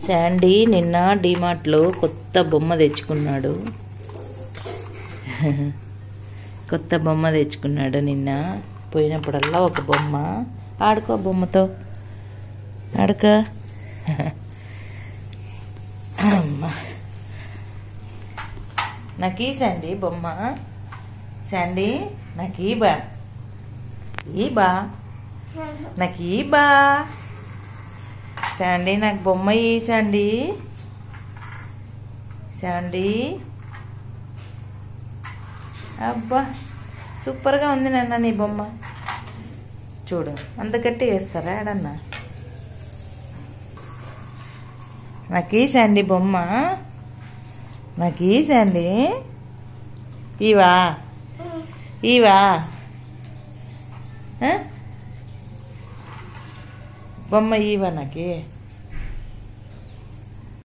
Sandy నిన్న డీమార్ట్లో కొత్త బొమ్మ తెచ్చుకున్నాడు. కొత్త బొమ్మ తెచ్చుకున్నాడు నిన్న. పోయినప్పుడల్లా ఒక బొమ్మ. ఆడుకో బొమ్మతో, ఆడుకో. నాకు శాండీ బొమ్మ. శాండీ నాకు ఈ బా, నాకు బా. శాండీ నాకు బొమ్మ ఈ శాండీ. శాండీ అబ్బా సూపర్గా ఉంది నాన్న నీ బొమ్మ. చూడు అంత గట్టి వేస్తారా ఆడన్నా. నాకు ఈ శాండీ బొమ్మ. నాకు ఈ శాండీ ఇవా బొమ్మ ఇవా నాకి.